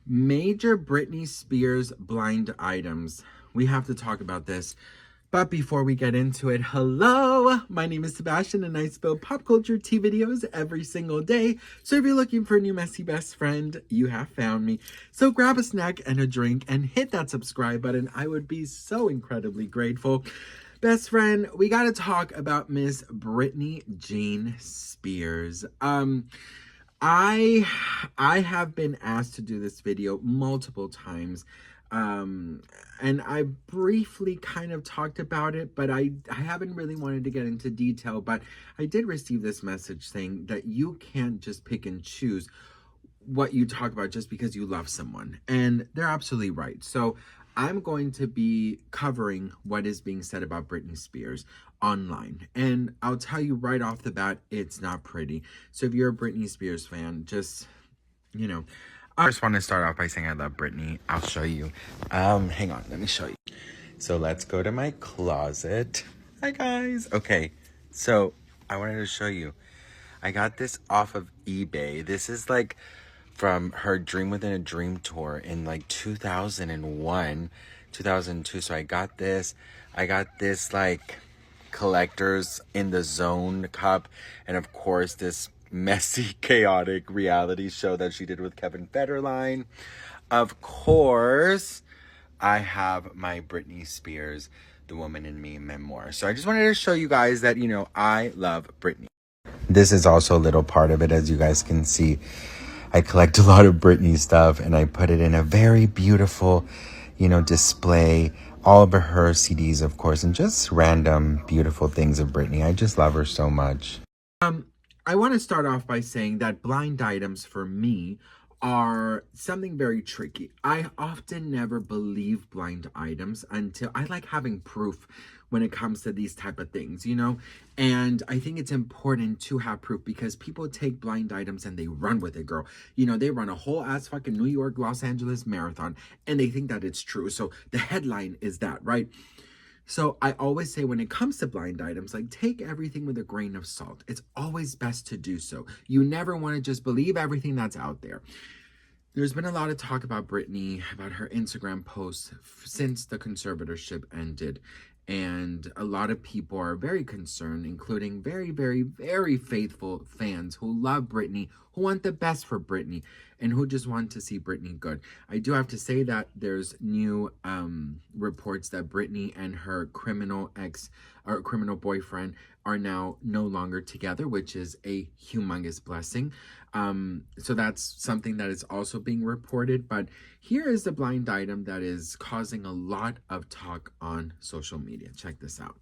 Major Britney Spears blind items. We have to talk about this. But before we get into it, hello! My name is Sebastian and I spill pop culture tea videos every single day. So if you're looking for a new messy best friend, you have found me. So grab a snack and a drink and hit that subscribe button. I would be so incredibly grateful. Best friend, we gotta talk about Miss Britney Jean Spears. I have been asked to do this video multiple times, and I briefly kind of talked about it, but I haven't really wanted to get into detail. But I did receive this message saying that you can't just pick and choose what you talk about just because you love someone, and they're absolutely right. So I'm going to be covering what is being said about Britney Spears online, and I'll tell you right off the bat, it's not pretty. So if you're a Britney Spears fan, just, I just want to start off by saying I love Britney. I'll show you. Hang on, let me show you. So let's go to my closet. Hi guys. Okay, so I wanted to show you. I got this off of eBay. This is like from her Dream Within a Dream tour in like 2001, 2002. So I got this like collectors in the zone cup, and of course this messy chaotic reality show that she did with Kevin Federline. Of course I have my Britney Spears The Woman in Me memoir. So I just wanted to show you guys that I love Britney. This is also a little part of it. As you guys can see, I collect a lot of Britney stuff, and I put it in a very beautiful, display. All of her CDs, of course, and just random beautiful things of Britney. I just love her so much. I want to start off by saying that blind items for me are something very tricky. I often never believe blind items until I like having proof when it comes to these type of things, and I think it's important to have proof because people take blind items and they run with it, girl. They run a whole ass fucking New York, Los Angeles marathon and they think that it's true. So the headline is that, right? So I always say when it comes to blind items, like take everything with a grain of salt. It's always best to do so. You never want to just believe everything that's out there. There's been a lot of talk about Britney, about her Instagram posts since the conservatorship ended. And a lot of people are very concerned, including very, very, very faithful fans who love Britney, who want the best for Britney, and who just want to see Britney good. I do have to say that there's new reports that Britney and her criminal boyfriend are now no longer together, which is a humongous blessing. So that's something that is also being reported. But here is the blind item that is causing a lot of talk on social media. Check this out.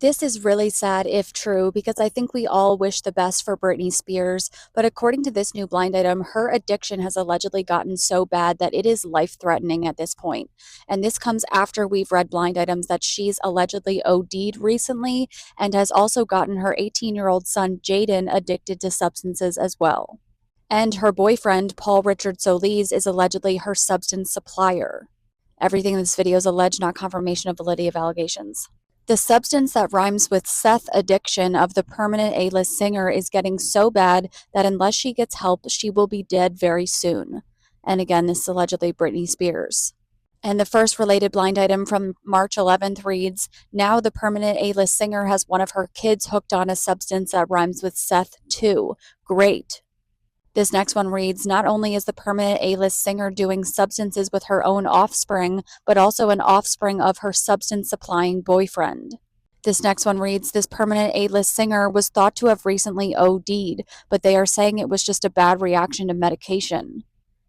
This is really sad if true, because I think we all wish the best for Britney Spears, but according to this new blind item, her addiction has allegedly gotten so bad that it is life-threatening at this point. And this comes after we've read blind items that she's allegedly OD'd recently and has also gotten her 18-year-old son Jaden addicted to substances as well. And her boyfriend, Paul Richard Solis, is allegedly her substance supplier. Everything in this video is alleged, not confirmation of validity of allegations. The substance that rhymes with Seth addiction of the permanent A-list singer is getting so bad that unless she gets help, she will be dead very soon. And again, this is allegedly Britney Spears. And the first related blind item from March 11th reads, now the permanent A-list singer has one of her kids hooked on a substance that rhymes with Seth too. Great. This next one reads, not only is the permanent A-list singer doing substances with her own offspring, but also an offspring of her substance-supplying boyfriend. This next one reads, this permanent A-list singer was thought to have recently OD'd, but they are saying it was just a bad reaction to medication.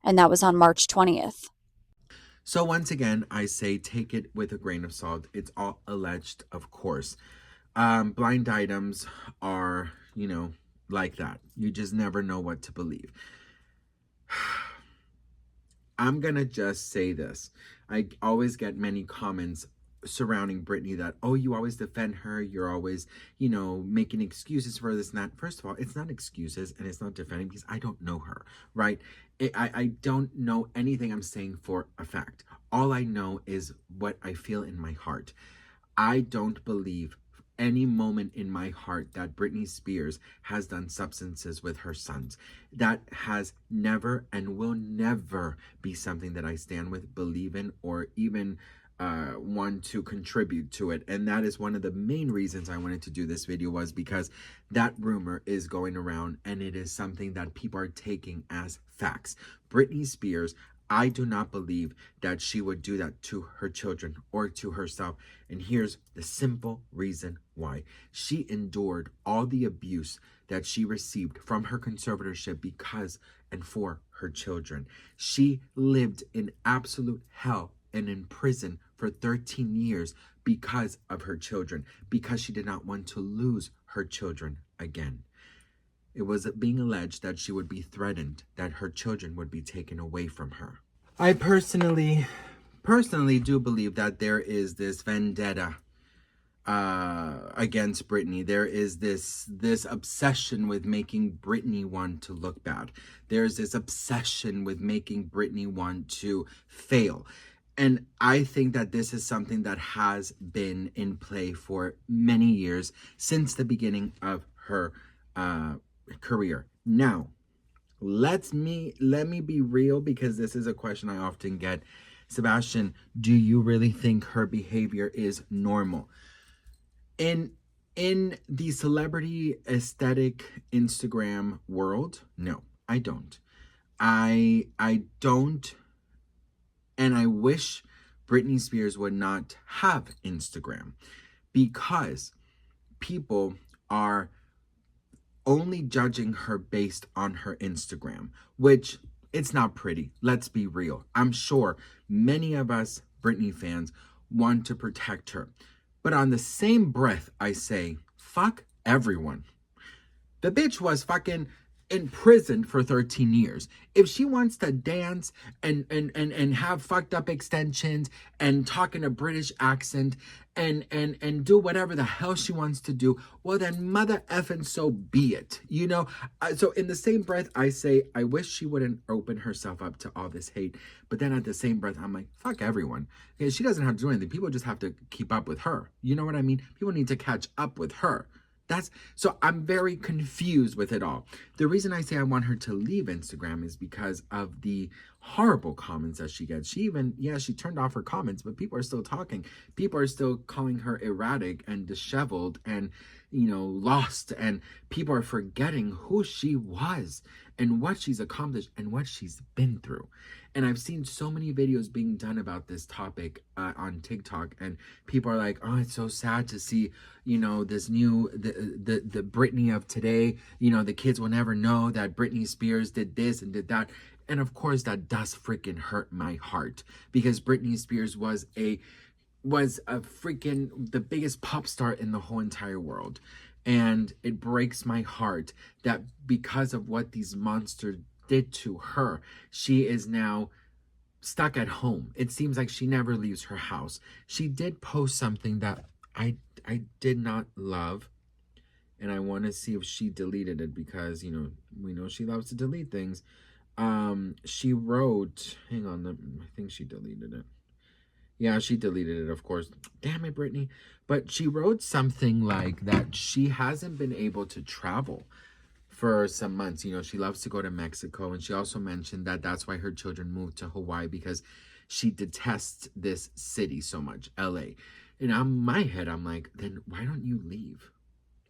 And that was on March 20th. So once again, I say take it with a grain of salt. It's all alleged, of course. Blind items are, like that. You just never know what to believe. I'm gonna just say this. I always get many comments surrounding Britney that, oh, you always defend her. You're always, making excuses for this and that. First of all, it's not excuses and it's not defending because I don't know her, right? I don't know anything I'm saying for a fact. All I know is what I feel in my heart. I don't believe any moment in my heart that Britney Spears has done substances with her sons. That has never and will never be something that I stand with, believe in, or even want to contribute to it. And that is one of the main reasons I wanted to do this video, was because that rumor is going around and it is something that people are taking as facts. Britney Spears, I do not believe that she would do that to her children or to herself. And here's the simple reason why. She endured all the abuse that she received from her conservatorship because and for her children. She lived in absolute hell and in prison for 13 years because of her children, because she did not want to lose her children again. It was being alleged that she would be threatened, that her children would be taken away from her. I personally do believe that there is this vendetta against Britney. There is this obsession with making Britney want to look bad. There's this obsession with making Britney want to fail. And I think that this is something that has been in play for many years, since the beginning of her career. Now, let me be real, because this is a question I often get. Sebastian, do you really think her behavior is normal? In the celebrity aesthetic Instagram world, no, I don't. I don't. And I wish Britney Spears would not have Instagram, because people are only judging her based on her Instagram, which it's not pretty. Let's be real. I'm sure many of us Britney fans want to protect her. But on the same breath, I say, fuck everyone. The bitch was fucking in prison for 13 years. If she wants to dance and have fucked up extensions and talk in a British accent and do whatever the hell she wants to do, well then mother effing so be it. You know? So in the same breath, I say, I wish she wouldn't open herself up to all this hate. But then at the same breath, I'm like, fuck everyone. Because she doesn't have to do anything. People just have to keep up with her. You know what I mean? People need to catch up with her. So I'm very confused with it all. The reason I say I want her to leave Instagram is because of the horrible comments that she gets. She turned off her comments, but people are still talking. People are still calling her erratic and disheveled and, lost. And people are forgetting who she was and what she's accomplished and what she's been through. And I've seen so many videos being done about this topic on TikTok, and people are like, oh, it's so sad to see, this new, the Britney of today. The kids will never know that Britney Spears did this and did that. And of course that does freaking hurt my heart, because Britney Spears was a freaking the biggest pop star in the whole entire world. And it breaks my heart that because of what these monsters did to her, she is now stuck at home. It seems like she never leaves her house. She did post something that I did not love, and I want to see if she deleted it, because we know she loves to delete things. She wrote, hang on, I think she deleted it. Yeah, she deleted it, of course. Damn it, Britney. But she wrote something like that she hasn't been able to travel for some months. She loves to go to Mexico. And she also mentioned that that's why her children moved to Hawaii, because she detests this city so much, LA. And in my head, I'm like, then why don't you leave?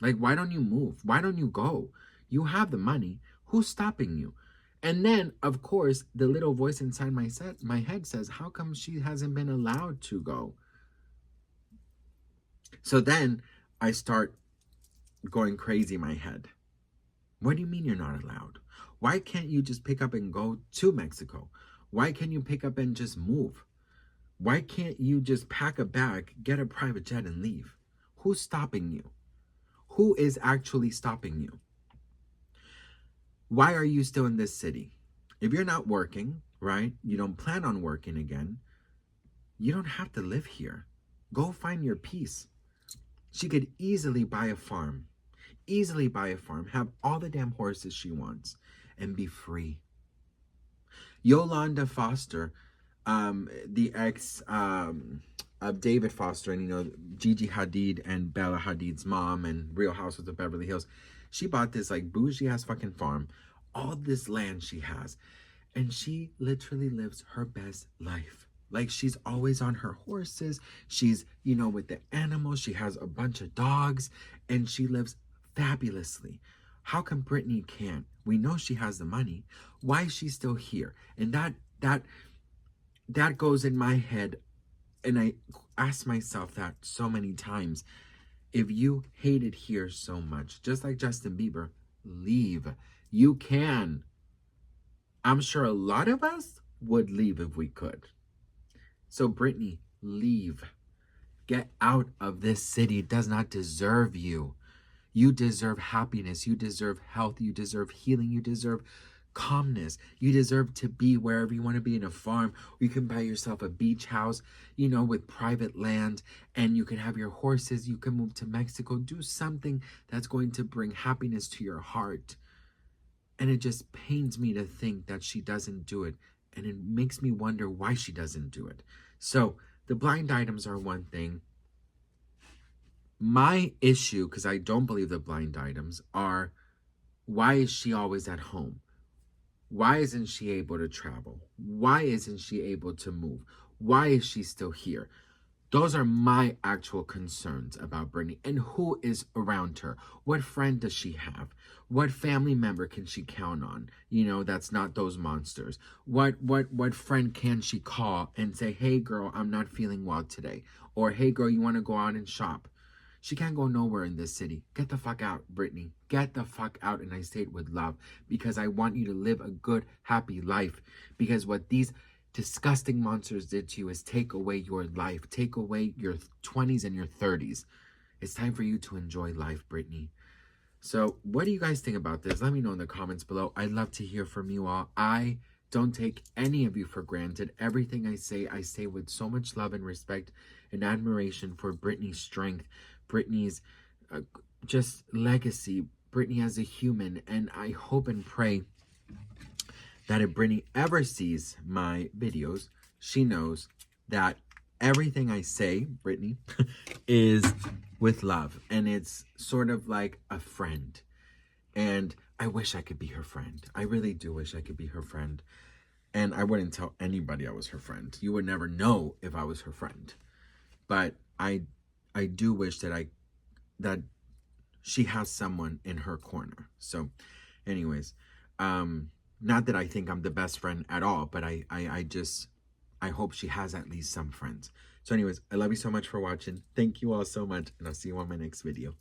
Like, why don't you move? Why don't you go? You have the money. Who's stopping you? And then, of course, the little voice inside my head says, how come she hasn't been allowed to go? So then I start going crazy in my head. What do you mean you're not allowed? Why can't you just pick up and go to Mexico? Why can't you pick up and just move? Why can't you just pack a bag, get a private jet, and leave? Who's stopping you? Who is actually stopping you? Why are you still in this city? If you're not working, right? You don't plan on working again. You don't have to live here. Go find your peace. She could easily buy a farm. Have all the damn horses she wants, and be free. Yolanda Foster, the ex David Foster and, you know, Gigi Hadid and Bella Hadid's mom and Real Housewives of Beverly Hills. She bought this like bougie ass fucking farm, all this land she has, and she literally lives her best life. Like, she's always on her horses. She's, you know, with the animals. She has a bunch of dogs, and she lives fabulously. How come Britney can't? We know she has the money. Why is she still here? And that goes in my head, and I ask myself that so many times. If you hate it here so much, just like Justin Bieber, leave. You can. I'm sure a lot of us would leave if we could. So Britney, leave. Get out of this city. It does not deserve you. You deserve happiness. You deserve health. You deserve healing. You deserve calmness. You deserve to be wherever you want to be, in a farm. You can buy yourself a beach house, you know, with private land, and you can have your horses. You can move to Mexico. Do something that's going to bring happiness to your heart. And it just pains me to think that she doesn't do it. And it makes me wonder why she doesn't do it. So the blind items are one thing. My issue, because I don't believe the blind items, are why is she always at home? Why isn't she able to travel? Why isn't she able to move? Why is she still here? Those are my actual concerns about Britney. And who is around her? What friend does she have? What family member can she count on? You know, that's not those monsters. What friend can she call and say, hey girl, I'm not feeling well today? Or hey girl, you want to go out and shop? She can't go nowhere in this city. Get the fuck out, Britney. Get the fuck out, and I say it with love, because I want you to live a good, happy life. Because what these disgusting monsters did to you is take away your life, take away your 20s and your 30s. It's time for you to enjoy life, Britney. So what do you guys think about this? Let me know in the comments below. I'd love to hear from you all. I don't take any of you for granted. Everything I say with so much love and respect and admiration for Britney's strength, Britney's just legacy, Britney as a human. And I hope and pray that if Britney ever sees my videos, she knows that everything I say, Britney, is with love. And it's sort of like a friend. And I wish I could be her friend. I really do wish I could be her friend. And I wouldn't tell anybody I was her friend. You would never know if I was her friend. But I do wish that she has someone in her corner. So anyways, not that I think I'm the best friend at all, but I hope she has at least some friends. So anyways, I love you so much for watching. Thank you all so much, and I'll see you on my next video.